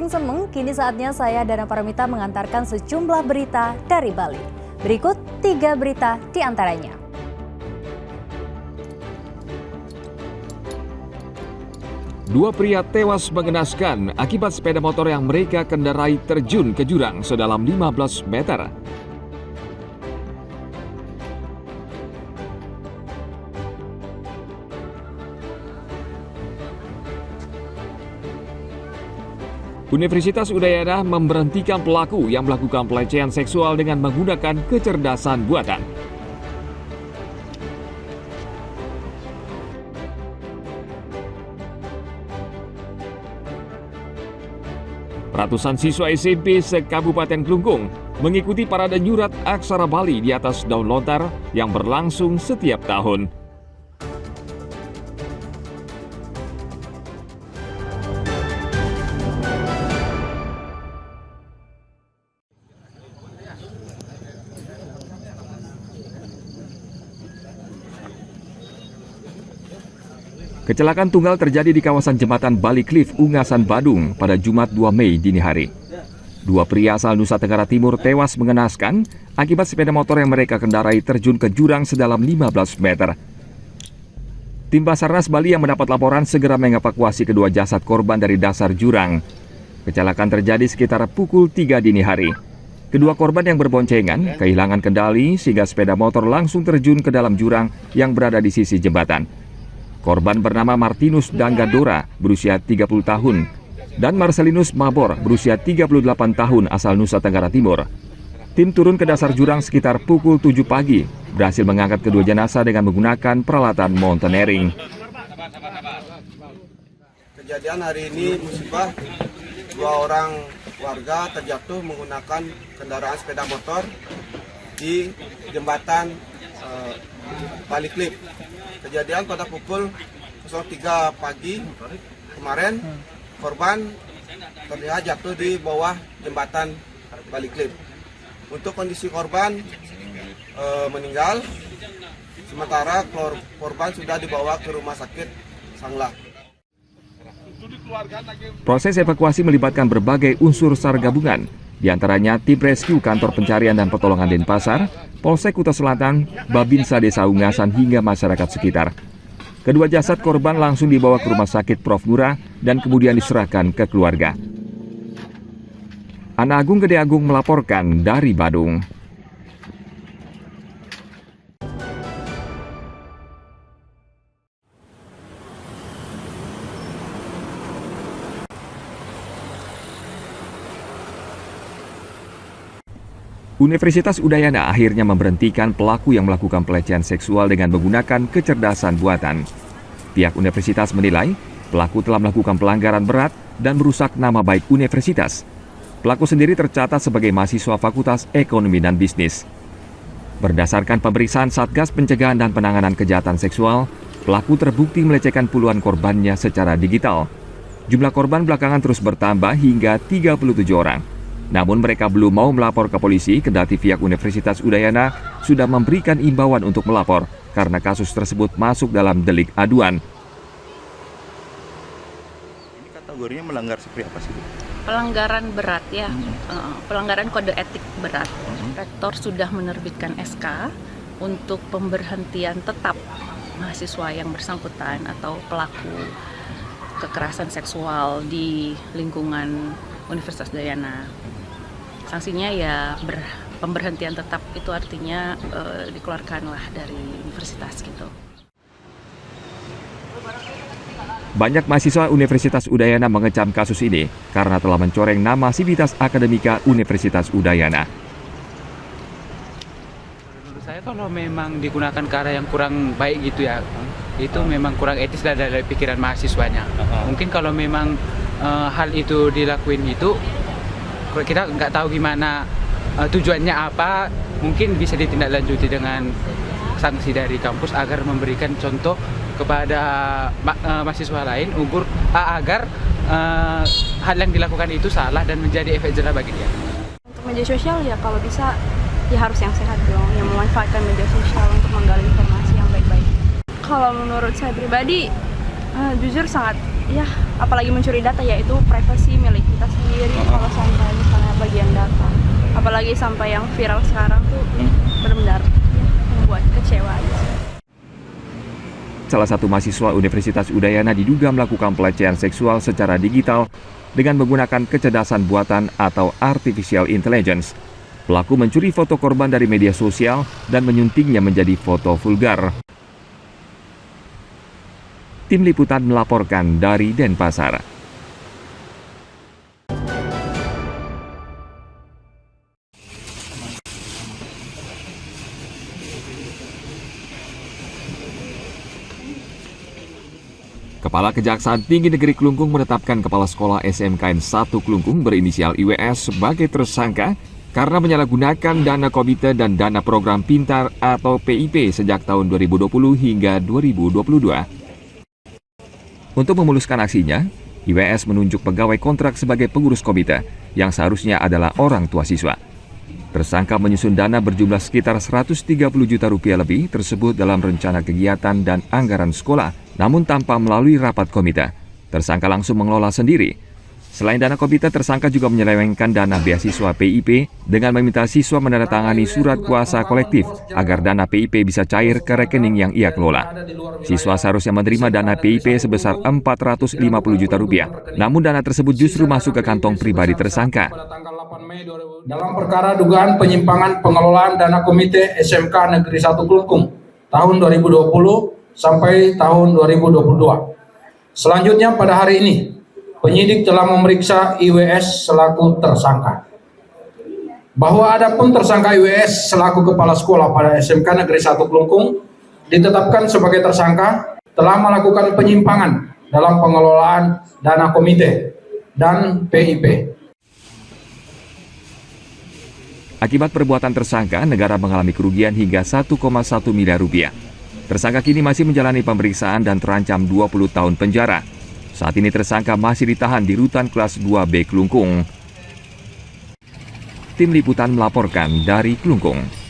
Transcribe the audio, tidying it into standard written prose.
Sering Semeng, kini saatnya saya Dana Paramita mengantarkan sejumlah berita dari Bali. Berikut 3 berita di antaranya. Dua pria tewas mengenaskan akibat sepeda motor yang mereka kendarai terjun ke jurang sedalam 15 meter. Universitas Udayana memberhentikan pelaku yang melakukan pelecehan seksual dengan menggunakan kecerdasan buatan. Ratusan siswa SMP se-Kabupaten Klungkung mengikuti parade nyurat aksara Bali di atas daun lontar yang berlangsung setiap tahun. Kecelakaan tunggal terjadi di kawasan jembatan Bali Cliff, Ungasan, Badung pada Jumat 2 Mei dini hari. Dua pria asal Nusa Tenggara Timur tewas mengenaskan akibat sepeda motor yang mereka kendarai terjun ke jurang sedalam 15 meter. Tim Basarnas Bali yang mendapat laporan segera mengevakuasi kedua jasad korban dari dasar jurang. Kecelakaan terjadi sekitar pukul 3 dini hari. Kedua korban yang berboncengan kehilangan kendali sehingga sepeda motor langsung terjun ke dalam jurang yang berada di sisi jembatan. Korban bernama Martinus Danggadora berusia 30 tahun dan Marcelinus Mabor berusia 38 tahun asal Nusa Tenggara Timur. Tim turun ke dasar jurang sekitar pukul 7 pagi, berhasil mengangkat kedua jenazah dengan menggunakan peralatan mountaineering. Kejadian hari ini musibah, 2 orang warga terjatuh menggunakan kendaraan sepeda motor di jembatan Bali Cliff. Kejadian pada pukul 03 pagi kemarin, korban terlihat jatuh di bawah jembatan Bali Cliff. Untuk kondisi korban meninggal, sementara korban sudah dibawa ke rumah sakit Sanglah. Proses evakuasi melibatkan berbagai unsur SAR gabungan, di antaranya tim rescue Kantor Pencarian dan Pertolongan Denpasar, Polsek Kuta Selatan, Babinsa Desa Ungasan hingga masyarakat sekitar. Kedua jasad korban langsung dibawa ke Rumah Sakit Prof. Ngurah dan kemudian diserahkan ke keluarga. Ana Agung Gede Agung melaporkan dari Badung. Universitas Udayana akhirnya memberhentikan pelaku yang melakukan pelecehan seksual dengan menggunakan kecerdasan buatan. Pihak universitas menilai pelaku telah melakukan pelanggaran berat dan merusak nama baik universitas. Pelaku sendiri tercatat sebagai mahasiswa Fakultas Ekonomi dan Bisnis. Berdasarkan pemeriksaan Satgas Pencegahan dan Penanganan Kejahatan Seksual, pelaku terbukti melecehkan puluhan korbannya secara digital. Jumlah korban belakangan terus bertambah hingga 37 orang. Namun mereka belum mau melapor ke polisi kendati pihak Universitas Udayana sudah memberikan imbauan untuk melapor karena kasus tersebut masuk dalam delik aduan. Ini kategorinya melanggar seperti apa sih, Bu? Pelanggaran berat ya, pelanggaran kode etik berat. Rektor sudah menerbitkan SK untuk pemberhentian tetap mahasiswa yang bersangkutan atau pelaku kekerasan seksual di lingkungan Universitas Udayana. Sanksinya ya pemberhentian tetap, itu artinya dikeluarkanlah dari universitas gitu. Banyak mahasiswa Universitas Udayana mengecam kasus ini karena telah mencoreng nama Sivitas Akademika Universitas Udayana. Menurut saya kalau memang digunakan ke arah yang kurang baik gitu ya, itu memang kurang etis dari pikiran mahasiswanya. Mungkin kalau memang hal itu dilakuin itu, kita nggak tahu gimana tujuannya apa, mungkin bisa ditindaklanjuti dengan sanksi dari kampus agar memberikan contoh kepada mahasiswa lain agar hal yang dilakukan itu salah dan menjadi efek jerah bagi dia. Untuk media sosial ya kalau bisa ya harus yang sehat dong, yang memanfaatkan media sosial untuk menggali informasi yang baik-baik. Kalau menurut saya pribadi, jujur sangat ya apalagi mencuri data, yaitu privasi milik kita sendiri. Kalau sampai misalnya bagian data, apalagi sampai yang viral sekarang tuh benar-benar membuat kecewa aja. Salah satu mahasiswa Universitas Udayana diduga melakukan pelecehan seksual secara digital dengan menggunakan kecerdasan buatan atau artificial intelligence. Pelaku mencuri foto korban dari media sosial dan menyuntingnya menjadi foto vulgar. Tim Liputan melaporkan dari Denpasar. Kepala Kejaksaan Tinggi Negeri Klungkung menetapkan Kepala Sekolah SMKN 1 Klungkung berinisial IWS sebagai tersangka karena menyalahgunakan dana komite dan dana program pintar atau PIP sejak tahun 2020 hingga 2022. Untuk memuluskan aksinya, IWS menunjuk pegawai kontrak sebagai pengurus komite yang seharusnya adalah orang tua siswa. Tersangka menyusun dana berjumlah sekitar 130 juta rupiah lebih tersebut dalam rencana kegiatan dan anggaran sekolah, namun tanpa melalui rapat komite. Tersangka langsung mengelola sendiri. Selain dana komite, tersangka juga menyelewengkan dana beasiswa PIP dengan meminta siswa menandatangani surat kuasa kolektif agar dana PIP bisa cair ke rekening yang ia kelola. Siswa seharusnya menerima dana PIP sebesar 450 juta rupiah, namun dana tersebut justru masuk ke kantong pribadi tersangka. Dalam perkara dugaan penyimpangan pengelolaan dana komite SMK Negeri 1 Klungkung tahun 2020 sampai tahun 2022. Selanjutnya pada hari ini, penyidik telah memeriksa IWS selaku tersangka. Bahwa adapun tersangka IWS selaku kepala sekolah pada SMK Negeri 1 Klungkung ditetapkan sebagai tersangka telah melakukan penyimpangan dalam pengelolaan dana komite dan PIP. Akibat perbuatan tersangka, negara mengalami kerugian hingga 1,1 miliar rupiah. Tersangka kini masih menjalani pemeriksaan dan terancam 20 tahun penjara. Saat ini tersangka masih ditahan di Rutan Kelas 2B Klungkung. Tim Liputan melaporkan dari Klungkung.